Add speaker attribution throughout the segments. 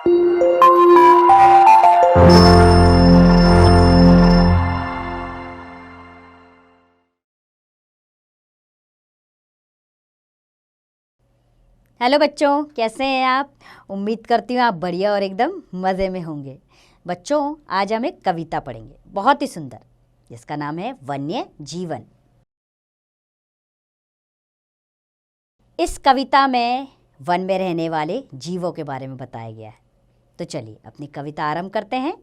Speaker 1: Hello बच्चों, कैसे हैं आप? उम्मीद करती हूँ आप बढ़िया और एकदम मज़े में होंगे। बच्चों, आज हम एक कविता पढ़ेंगे, बहुत ही सुंदर, जिसका नाम है वन्य जीवन। इस कविता में वन में रहने वाले जीवों के बारे में बताया गया है। तो चलिए अपनी कविता आरंभ करते हैं।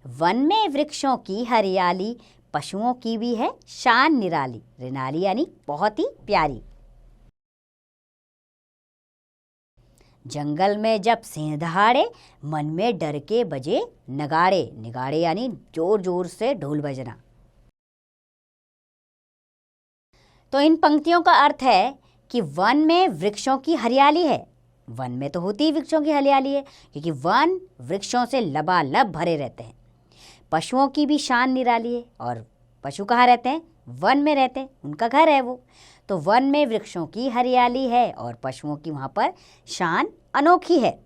Speaker 1: वन में वृक्षों की हरियाली, पशुओं की भी है शान निराली। निराली यानी बहुत ही प्यारी। जंगल में जब सिंह दहाड़े, मन में डर के बजे नगाड़े। निगाड़े यानी जोर जोर से ढोल बजना। तो इन पंक्तियों का अर्थ है कि वन में वृक्षों की हरियाली है। वन में तो होती ही वृक्षों की हरियाली है, क्योंकि वन वृक्षों से लबालब भरे रहते हैं। पशुओं की भी शान निराली है। और पशु कहाँ रहते हैं? वन में रहते हैं, उनका घर है वो। तो वन में वृक्षों की हरियाली है और पशुओं की वहाँ पर शान अनोखी है।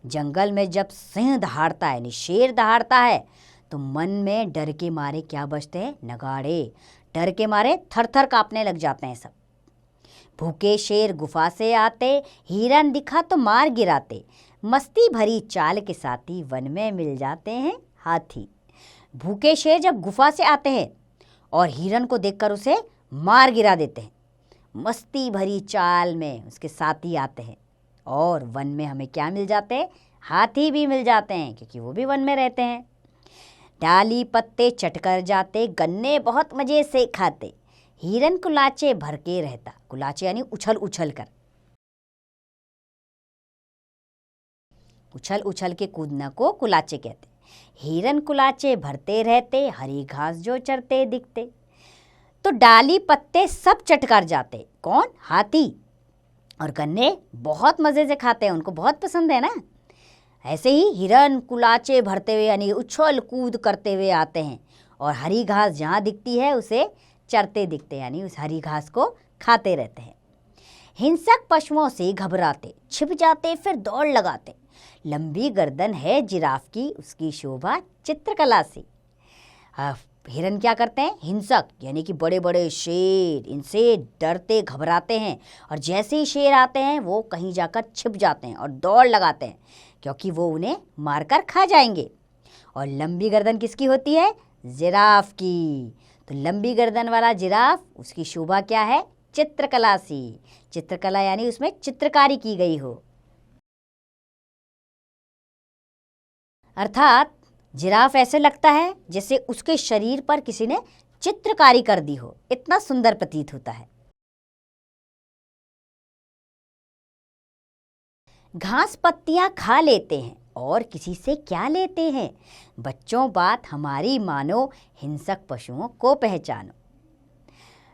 Speaker 1: जंगल में जब सिंह दहाड़ता है यानी शेर दहाड़ता है, तो मन में डर के मारे क्या बजते हैं? नगाड़े। डर के मारे थर थर कांपने लग जाते हैं सब। भूखे शेर गुफा से आते, हिरन दिखा तो मार गिराते। मस्ती भरी चाल के साथी, वन में मिल जाते हैं हाथी। भूखे शेर जब गुफा से आते हैं और हिरन को देखकर उसे मार गिरा देते हैं। मस्ती भरी चाल में उसके साथी आते हैं और वन में हमें क्या मिल जाते हैं? हाथी भी मिल जाते हैं, क्योंकि वो भी वन में रहते हैं। डाली पत्ते चटकर जाते, गन्ने बहुत मजे से खाते। हिरन कुलाचे भर के रहता। कुलाचे यानी उछल उछल कर, उछल उछल के कूदना को कुलाचे कहते। हिरन कुलाचे भरते रहते, हरी घास जो चरते दिखते। तो डाली पत्ते सब चटकार जाते। कौन? हाथी। और गन्ने बहुत मज़े से खाते हैं, उनको बहुत पसंद है ना। ऐसे ही हिरन कुलाचे भरते हुए यानी उछल कूद करते हुए आते हैं और हरी घास जहाँ दिखती है उसे चरते दिखते हैं, यानी उस हरी घास को खाते रहते हैं। हिंसक पशुओं से घबराते, छिप जाते फिर दौड़ लगाते। लंबी गर्दन है जिराफ की, उसकी शोभा चित्रकला सी। हिरन क्या करते हैं? हिंसक यानी कि बड़े बड़े शेर, इनसे डरते घबराते हैं और जैसे ही शेर आते हैं वो कहीं जाकर छिप जाते हैं और दौड़ लगाते हैं, क्योंकि वो उन्हें मारकर खा जाएंगे। और लंबी गर्दन किसकी होती है? जिराफ की। तो लंबी गर्दन वाला जिराफ, उसकी शोभा क्या है? चित्रकला सी। चित्रकला यानी उसमें चित्रकारी की गई हो। अर्थात जिराफ ऐसे लगता है जैसे उसके शरीर पर किसी ने चित्रकारी कर दी हो, इतना सुंदर प्रतीत होता है। घास पत्तियां खा लेते हैं और किसी से क्या लेते हैं। बच्चों बात हमारी मानो, हिंसक पशुओं को पहचानो।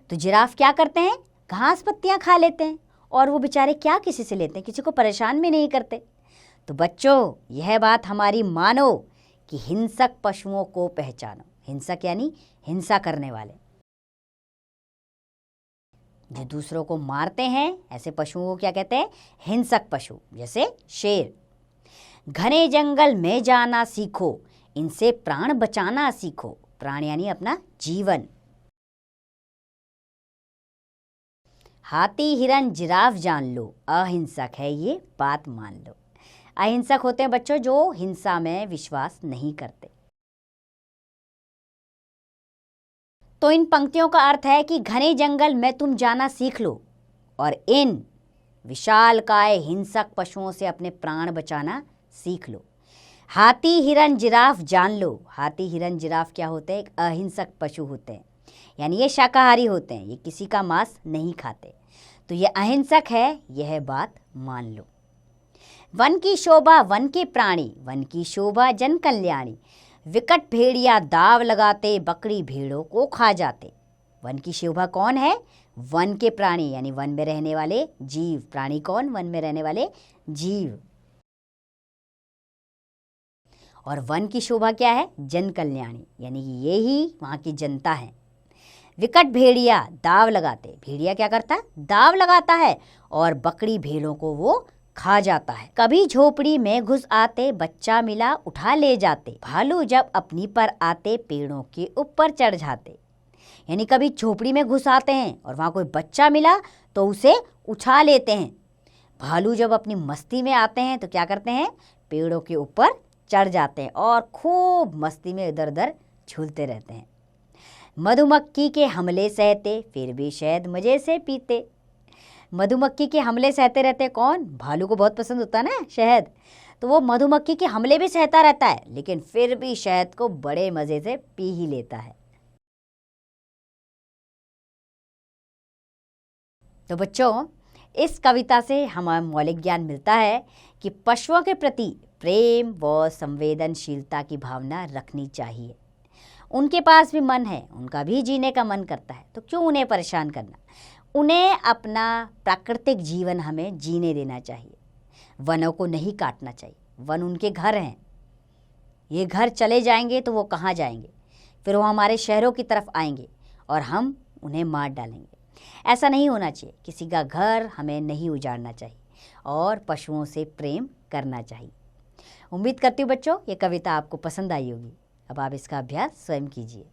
Speaker 1: तो जिराफ क्या करते हैं? घास पत्तियां खा लेते हैं और वो बेचारे क्या किसी से लेते हैं? किसी को परेशान भी नहीं करते। तो बच्चों, यह बात हमारी मानो कि हिंसक पशुओं को पहचानो। हिंसक यानी हिंसा करने वाले, जो दूसरों को मारते हैं, ऐसे पशुओं को क्या कहते हैं? हिंसक पशु। जैसे शेर। घने जंगल में जाना सीखो, इनसे प्राण बचाना सीखो। प्राण यानी अपना जीवन। हाथी हिरन जिराफ जान लो, अहिंसक है ये बात मान लो। अहिंसक होते हैं बच्चों जो हिंसा में विश्वास नहीं करते। तो इन पंक्तियों का अर्थ है कि घने जंगल में तुम जाना सीख लो और इन विशालकाय हिंसक पशुओं से अपने प्राण बचाना सीख लो। हाथी हिरन जिराफ जान लो। हाथी हिरन जिराफ क्या होते हैं? एक अहिंसक पशु होते हैं, यानी ये शाकाहारी होते हैं, ये किसी का मांस नहीं खाते। तो ये अहिंसक है, यह बात मान लो। वन की शोभा वन के प्राणी, वन की शोभा जन कल्याणी। विकट भेड़िया दाव लगाते, बकरी भेड़ों को खा जाते। वन की शोभा कौन है? वन के प्राणी, यानी वन में रहने वाले जीव। प्राणी कौन? वन में रहने वाले जीव। और वन की शोभा क्या है? जन कल्याणी, यानी ये ही वहाँ की जनता है। विकट भेड़िया दाव लगाते। भेड़िया क्या करता है? दाव लगाता है और बकरी भेड़ों को वो खा जाता है। कभी झोपड़ी में घुस आते, बच्चा मिला उठा ले जाते, भालू जब अपनी पर आते, पेड़ों के ऊपर चढ़ जाते। यानी कभी झोपड़ी में घुस आते हैं और वहाँ कोई बच्चा मिला तो उसे उठा लेते हैं। भालू जब अपनी मस्ती में आते हैं तो क्या करते हैं, पेड़ों के ऊपर चढ़ जाते हैं और खूब मस्ती में इधर उधर झूलते रहते हैं। मधुमक्खी के हमले सहते, फिर भी शहद मजे से पीते। मधुमक्खी के हमले सहते रहते कौन, भालू को बहुत पसंद होता है ना शहद, तो वो मधुमक्खी के हमले भी सहता रहता है, लेकिन फिर भी शहद को बड़े मजे से पी ही लेता है। तो बच्चों, इस कविता से हमें मौलिक ज्ञान मिलता है कि पशुओं के प्रति प्रेम व संवेदनशीलता की भावना रखनी चाहिए। उनके पास भी मन है, उनका भी जीने का मन करता है, तो क्यों उन्हें परेशान करना। उन्हें अपना प्राकृतिक जीवन हमें जीने देना चाहिए। वनों को नहीं काटना चाहिए। वन उनके घर हैं। ये घर चले जाएंगे तो वो कहाँ जाएंगे, फिर वो हमारे शहरों की तरफ आएंगे और हम उन्हें मार डालेंगे। ऐसा नहीं होना चाहिए। किसी का घर हमें नहीं उजाड़ना चाहिए और पशुओं से प्रेम करना चाहिए। उम्मीद करती हूँ बच्चों ये कविता आपको पसंद आई होगी। अब आप इसका अभ्यास स्वयं कीजिए।